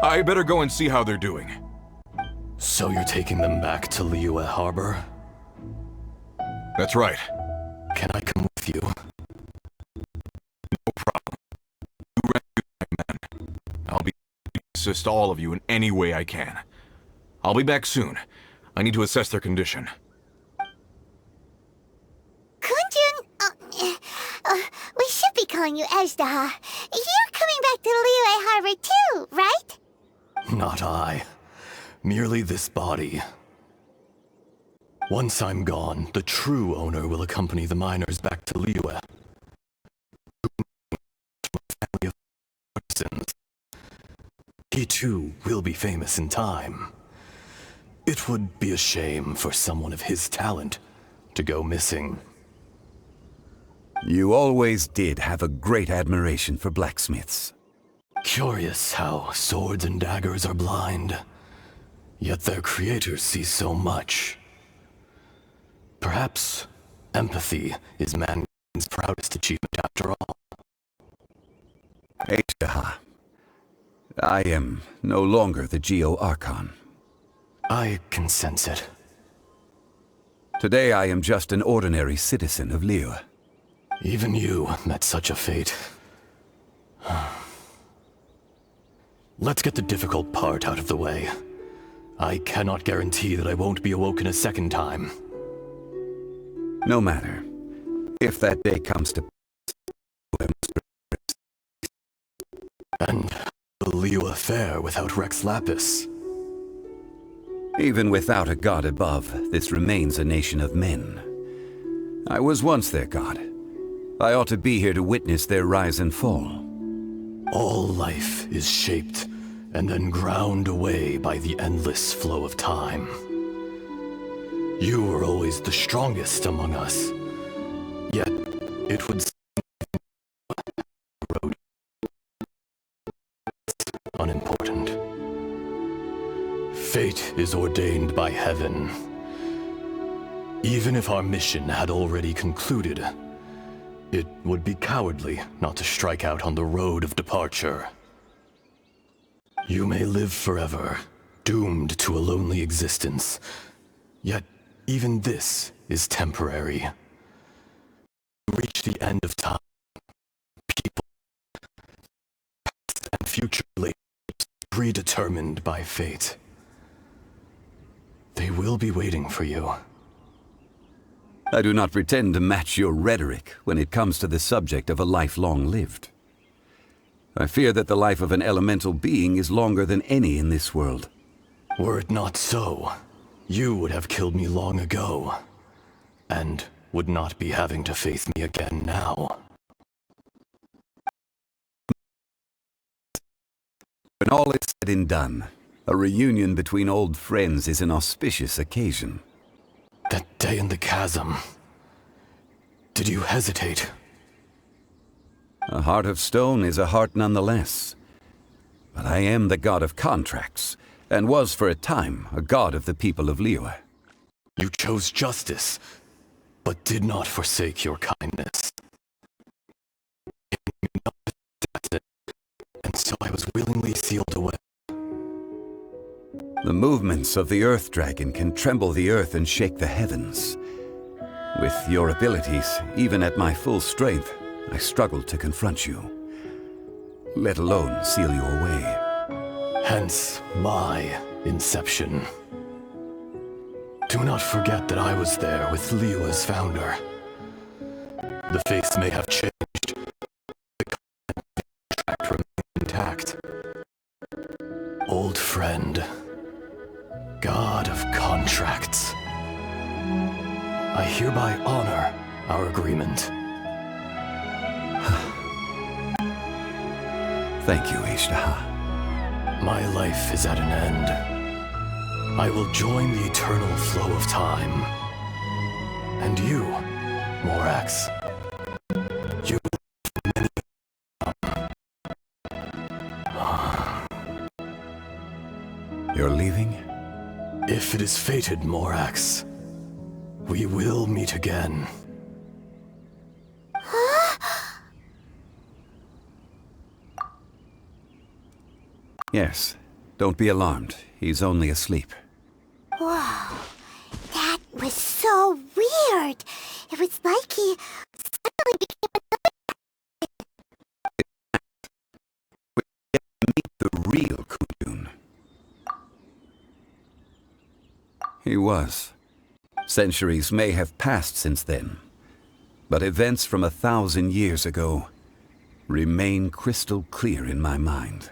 I better go and see how they're doing. So you're taking them back to Liyue Harbor? That's right. Can I come with you? No problem. You rescue my men. I'll be happy to assist all of you in any way I can. I'll be back soon. I need to assess their condition. Kunjun, we should be calling you Azhdaha. You're coming back to Liyue Harbor too, right? Not I. Merely this body. Once I'm gone, the true owner will accompany the miners back to Liyue. Family of artisans. He too will be famous in time. It would be a shame for someone of his talent to go missing. You always did have a great admiration for blacksmiths. Curious how swords and daggers are blind, yet their creators see so much. Perhaps empathy is mankind's proudest achievement after all. Azhdaha, I am no longer the Geo-Archon. I can sense it. Today I am just an ordinary citizen of Liyue. Even you met such a fate. Let's get the difficult part out of the way. I cannot guarantee that I won't be awoken a second time. No matter. If that day comes to pass, and will Liyue fare without Rex Lapis? even without a god above, this remains a nation of men. I was once their god. I ought to be here to witness their rise and fall. All life is shaped and then ground away by the endless flow of time. You were always the strongest among us, yet it would seem the road is unimportant. Fate is ordained by heaven. Even if our mission had already concluded, it would be cowardly not to strike out on the road of departure. You may live forever, doomed to a lonely existence, yet even this is temporary. To reach the end of time, people, past and future relationships predetermined by fate. They will be waiting for you. I do not pretend to match your rhetoric when it comes to the subject of a life long lived. I fear that the life of an elemental being is longer than any in this world. Were it not so, you would have killed me long ago, and would not be having to face me again now. When all is said and done, a reunion between old friends is an auspicious occasion. That day in the chasm, did you hesitate? A heart of stone is a heart nonetheless. But I am the god of contracts, and was for a time a god of the people of Liyue. You chose justice, but did not forsake your kindness. And so I was willingly sealed away. The movements of the Earth Dragon can tremble the earth and shake the heavens. With your abilities, even at my full strength, I struggled to confront you, let alone seal you away. Hence my inception. Do not forget that I was there with Liyue's founder. The face may have changed, the contract remains intact. Old friend, god of contracts, I hereby honor our agreement. Thank you, Azhdaha. My life is at an end. I will join the eternal flow of time. And you, Morax, you will live many. You're leaving? If it is fated, Morax, we will meet again. Yes. Don't be alarmed. He's only asleep. Whoa, that was so weird. It was like he suddenly became Meet the real Kudun. He was. Centuries may have passed since then, but events from 1,000 years ago remain crystal clear in my mind.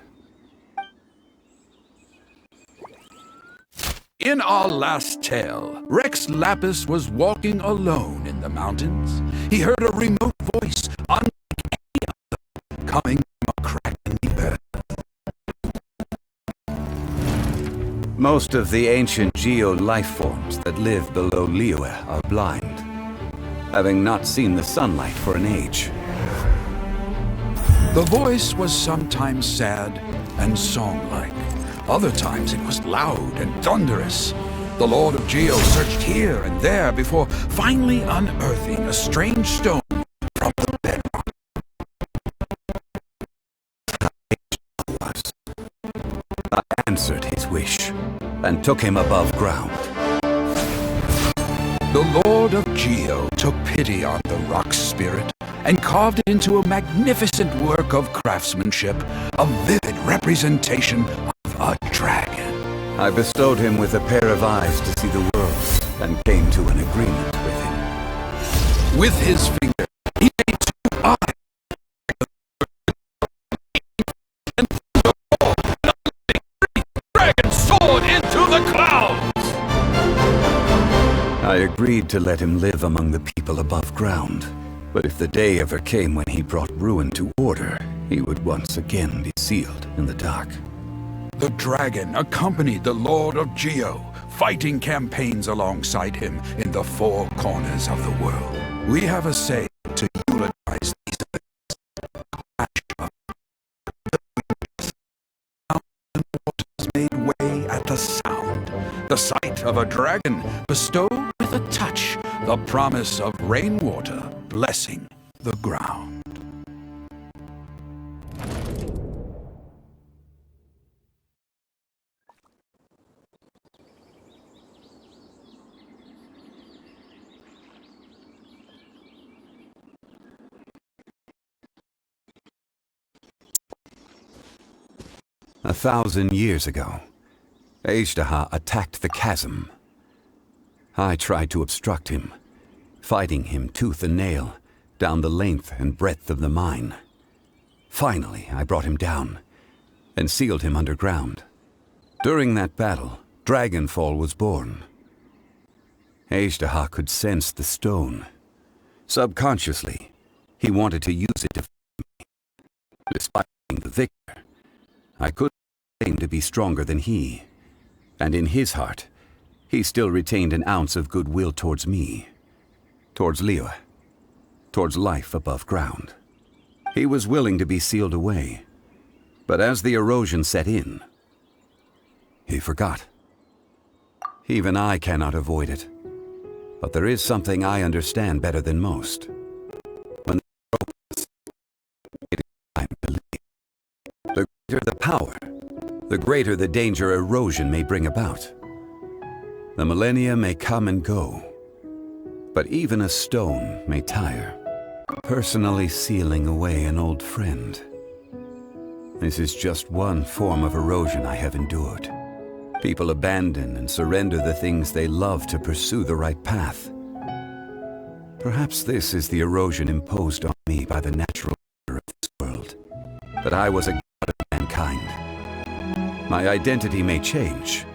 In our last tale, Rex Lapis was walking alone in the mountains. He heard a remote voice, unlike any other, coming from a crack in the earth. Most of the ancient geo-life forms that live below Liyue are blind, having not seen the sunlight for an age. The voice was sometimes sad and song-like. Other times it was loud and thunderous. The Lord of Geo searched here and there before finally unearthing a strange stone from the bedrock. I answered his wish and took him above ground. The Lord of Geo took pity on the rock spirit and carved it into a magnificent work of craftsmanship, a vivid representation of a dragon. I bestowed him with a pair of eyes to see the world and came to an agreement with him. With his finger, he made 2 eyes. And the dragon soared into the clouds! I agreed to let him live among the people above ground. But if the day ever came when he brought ruin to order, he would once again be sealed in the dark. The dragon accompanied the Lord of Geo, fighting campaigns alongside him in the 4 corners of the world. We have a say to utilize these events. The waters made way at the sound. The sight of a dragon bestowed with a touch the promise of rainwater blessing the ground. A 1,000 years ago, Azhdaha attacked the chasm. I tried to obstruct him, fighting him tooth and nail down the length and breadth of the mine. Finally, I brought him down and sealed him underground. During that battle, Dragonfall was born. Azhdaha could sense the stone. Subconsciously, he wanted to use it to fight me. Despite being the victor, I couldn't claim to be stronger than he. And in his heart, he still retained an ounce of goodwill towards me, towards Liyue, towards life above ground. He was willing to be sealed away, but as the erosion set in, he forgot. Even I cannot avoid it, but there is something I understand better than most. When the door opens, it is time to leave. The greater the power, the greater the danger erosion may bring about. The millennia may come and go, but even a stone may tire. Personally sealing away an old friend. This is just one form of erosion I have endured. People abandon and surrender the things they love to pursue the right path. Perhaps this is the erosion imposed on me by the natural order of this world, that I was a god of mankind. My identity may change,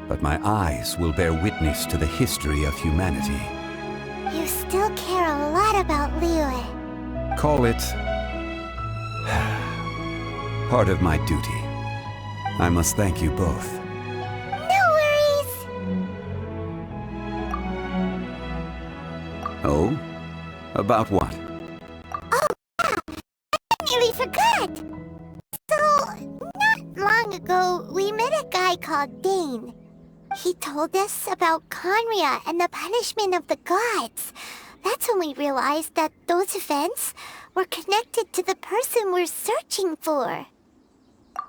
but my eyes will bear witness to the history of humanity. You still care a lot about Liyue. Call it part of my duty. I must thank you both. No worries. Oh? About what? Oh, yeah. I nearly forgot. So, not long ago, we met a guy called Dane. He told us about Conria and the punishment of the gods. That's when we realized that those events were connected to the person we're searching for.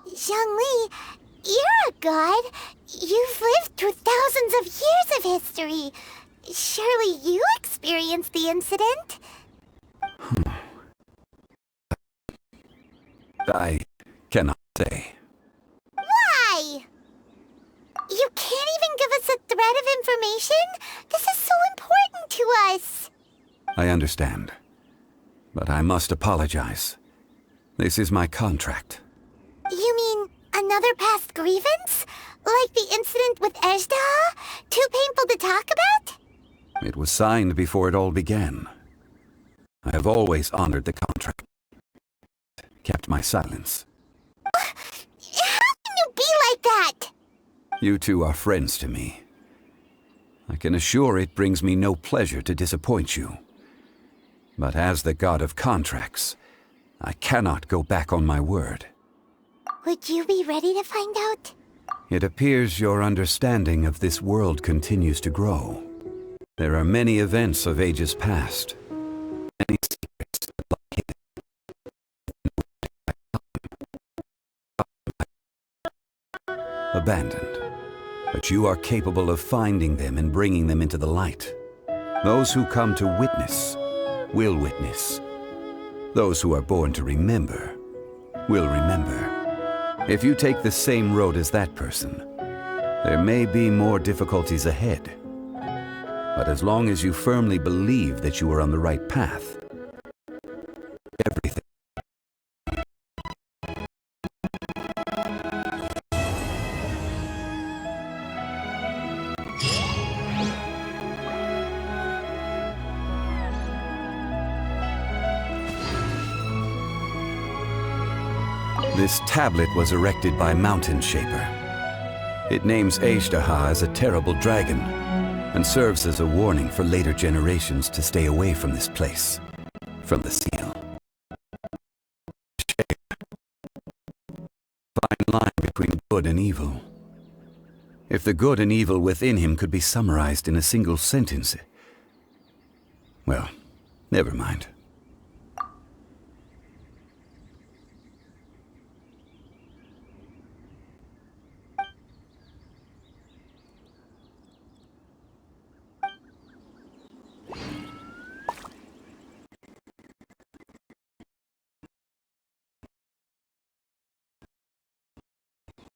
Zhongli, you're a god. You've lived through thousands of years of history. Surely you experienced the incident? I cannot say. Why? You can't even give us a thread of information? This is so important to us. I understand. But I must apologize. This is my contract. You mean another past grievance? Like the incident with Azhdaha? Too painful to talk about? It was signed before it all began. I have always honored the contract. Kept my silence. How can you be like that? You two are friends to me. I can assure it brings me no pleasure to disappoint you. But as the god of contracts, I cannot go back on my word. Would you be ready to find out? It appears your understanding of this world continues to grow. There are many events of ages past. Many secrets that lie hidden. Abandoned. But you are capable of finding them and bringing them into the light. Those who come to witness will witness. Those who are born to remember will remember. If you take the same road as that person, there may be more difficulties ahead. But as long as you firmly believe that you are on the right path, everything. This tablet was erected by Mountain Shaper. It names Azhdaha as a terrible dragon, and serves as a warning for later generations to stay away from this place, from the seal. Fine line between good and evil. If the good and evil within him could be summarized in a single sentence, well, never mind.